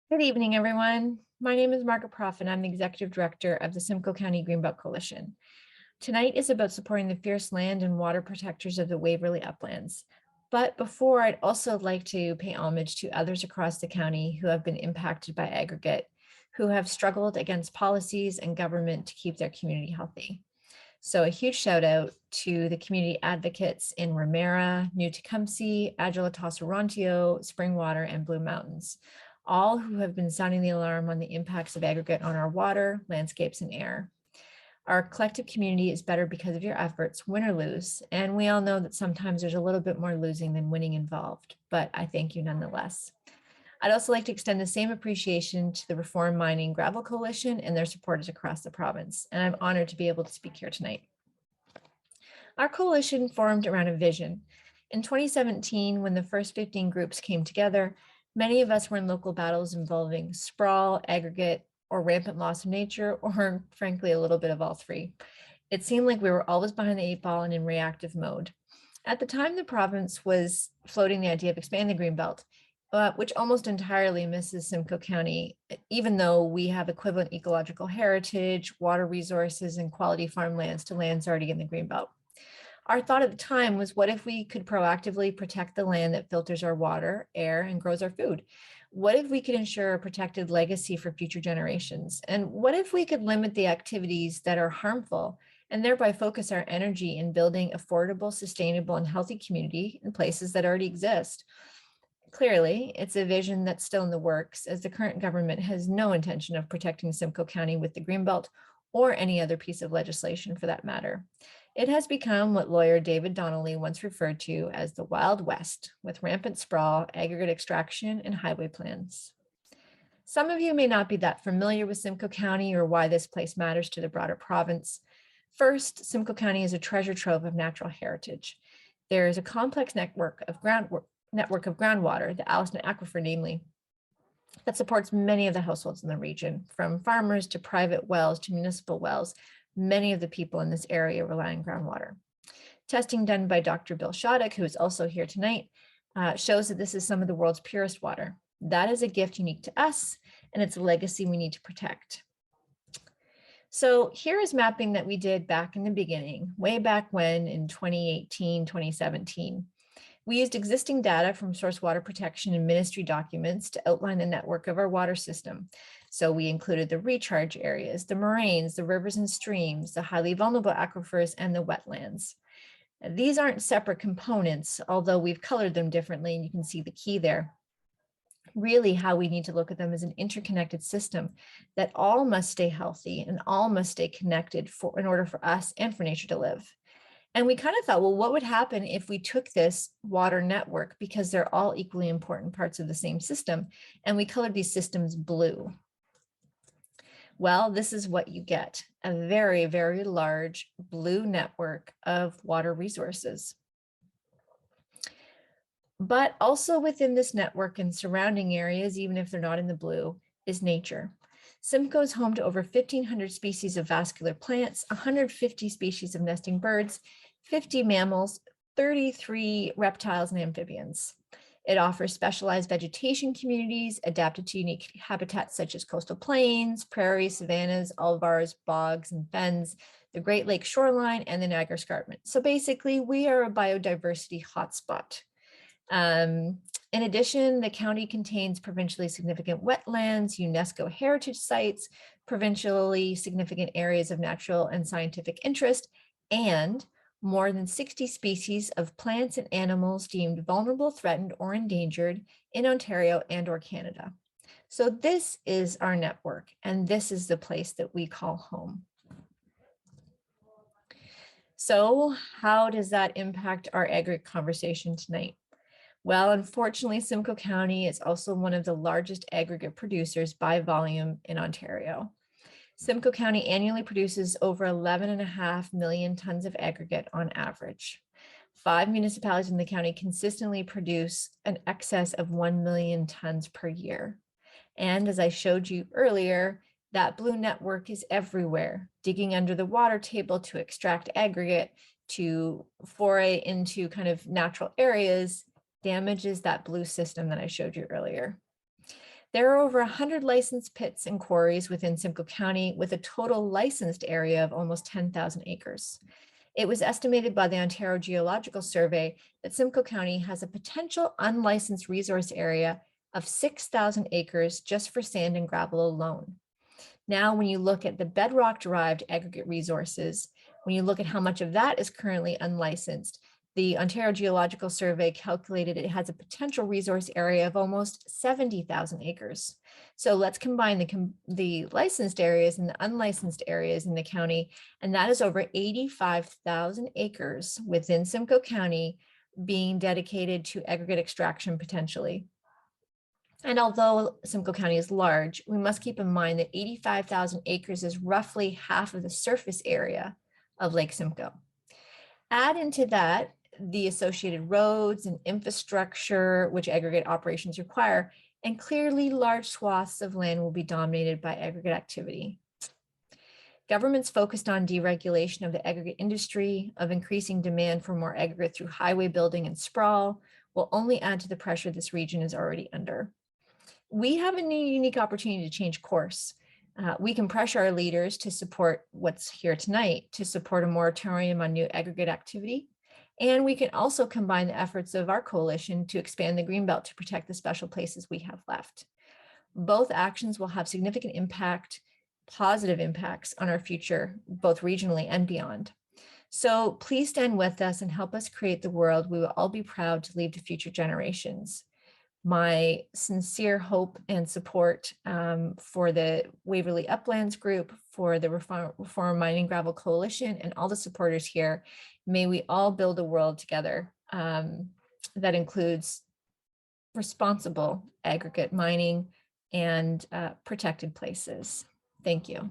Good evening, everyone. My name is Margaret Proff, and I'm the Executive Director of the Simcoe County Greenbelt Coalition. Tonight is about supporting the fierce land and water protectors of the Waverly Uplands. But before, I'd also like to pay homage to others across the county who have been impacted by aggregate, who have struggled against policies and government to keep their community healthy. So a huge shout out to the community advocates in Ramera, New Tecumseh, Agilatosa Rontio, Springwater, and Blue Mountains, all who have been sounding the alarm on the impacts of aggregate on our water, landscapes, and air. Our collective community is better because of your efforts, win or lose. And we all know that sometimes there's a little bit more losing than winning involved, but I thank you nonetheless. I'd also like to extend the same appreciation to the Reform Mining Gravel Coalition and their supporters across the province. And I'm honored to be able to speak here tonight. Our coalition formed around a vision. In 2017, when the first 15 groups came together, many of us were in local battles involving sprawl, aggregate, or rampant loss of nature, or frankly, a little bit of all three. It seemed like we were always behind the eight ball and in reactive mode. At the time, the province was floating the idea of expanding the Greenbelt, which almost entirely misses Simcoe County, even though we have equivalent ecological heritage, water resources, and quality farmlands to lands already in the Greenbelt. Our thought at the time was, what if we could proactively protect the land that filters our water, air, and grows our food? What if we could ensure a protected legacy for future generations? And what if we could limit the activities that are harmful and thereby focus our energy in building affordable, sustainable, and healthy community in places that already exist? Clearly, it's a vision that's still in the works, as the current government has no intention of protecting Simcoe County with the Greenbelt or any other piece of legislation for that matter. It has become what lawyer David Donnelly once referred to as the Wild West, with rampant sprawl, aggregate extraction, and highway plans. Some of you may not be that familiar with Simcoe County or why this place matters to the broader province. First, Simcoe County is a treasure trove of natural heritage. There is a complex network of groundwater, the Allison Aquifer namely, that supports many of the households in the region, from farmers to private wells to municipal wells. Many of the people in this area rely on groundwater. Testing done by Dr. Bill Shoddock, who is also here tonight, shows that this is some of the world's purest water. That is a gift unique to us, and it's a legacy we need to protect. So here is mapping that we did back in the beginning, way back when in 2018, 2017. We used existing data from source water protection and ministry documents to outline the network of our water system. So we included the recharge areas, the moraines, the rivers and streams, the highly vulnerable aquifers, and the wetlands. These aren't separate components, although we've colored them differently, and you can see the key there. Really, how we need to look at them as an interconnected system that all must stay healthy and all must stay connected in order for us and for nature to live. And we kind of thought, well, what would happen if we took this water network, because they're all equally important parts of the same system, and we colored these systems blue? Well, this is what you get, a very, very large blue network of water resources. But also within this network and surrounding areas, even if they're not in the blue, is nature. Simcoe is home to over 1,500 species of vascular plants, 150 species of nesting birds, 50 mammals, 33 reptiles and amphibians. It offers specialized vegetation communities adapted to unique habitats such as coastal plains, prairies, savannas, olivars, bogs, and fens, the Great Lakes shoreline, and the Niagara Escarpment. So basically, we are a biodiversity hotspot. In addition, the county contains provincially significant wetlands, UNESCO heritage sites, provincially significant areas of natural and scientific interest, and more than 60 species of plants and animals deemed vulnerable, threatened, or endangered in Ontario and or Canada. So this is our network, and this is the place that we call home. So how does that impact our aggregate conversation tonight? Well, unfortunately, Simcoe County is also one of the largest aggregate producers by volume in Ontario. Simcoe County annually produces over 11.5 million tons of aggregate on average. 5 municipalities in the county consistently produce an excess of 1 million tons per year. And as I showed you earlier, that blue network is everywhere, digging under the water table to extract aggregate, to foray into kind of natural areas, damages that blue system that I showed you earlier. There are over 100 licensed pits and quarries within Simcoe County with a total licensed area of almost 10,000 acres. It was estimated by the Ontario Geological Survey that Simcoe County has a potential unlicensed resource area of 6,000 acres just for sand and gravel alone. Now, when you look at the bedrock-derived aggregate resources, when you look at how much of that is currently unlicensed, the Ontario Geological Survey calculated it has a potential resource area of almost 70,000 acres. So let's combine the licensed areas and the unlicensed areas in the county, and that is over 85,000 acres within Simcoe County being dedicated to aggregate extraction potentially. And although Simcoe County is large, we must keep in mind that 85,000 acres is roughly half of the surface area of Lake Simcoe. Add into that the associated roads and infrastructure which aggregate operations require, and clearly large swaths of land will be dominated by aggregate activity. Governments focused on deregulation of the aggregate industry, of increasing demand for more aggregate through highway building and sprawl, will only add to the pressure this region is already under. We have a unique opportunity to change course. We can pressure our leaders to support what's here tonight, to support a moratorium on new aggregate activity. And we can also combine the efforts of our coalition to expand the Greenbelt to protect the special places we have left. Both actions will have significant impact, positive impacts on our future, both regionally and beyond. So please stand with us and help us create the world we will all be proud to leave to future generations. My sincere hope and support for the Waverly Uplands Group, for the Reform Mining Gravel Coalition, and all the supporters here. May we all build a world together that includes responsible aggregate mining and protected places. Thank you.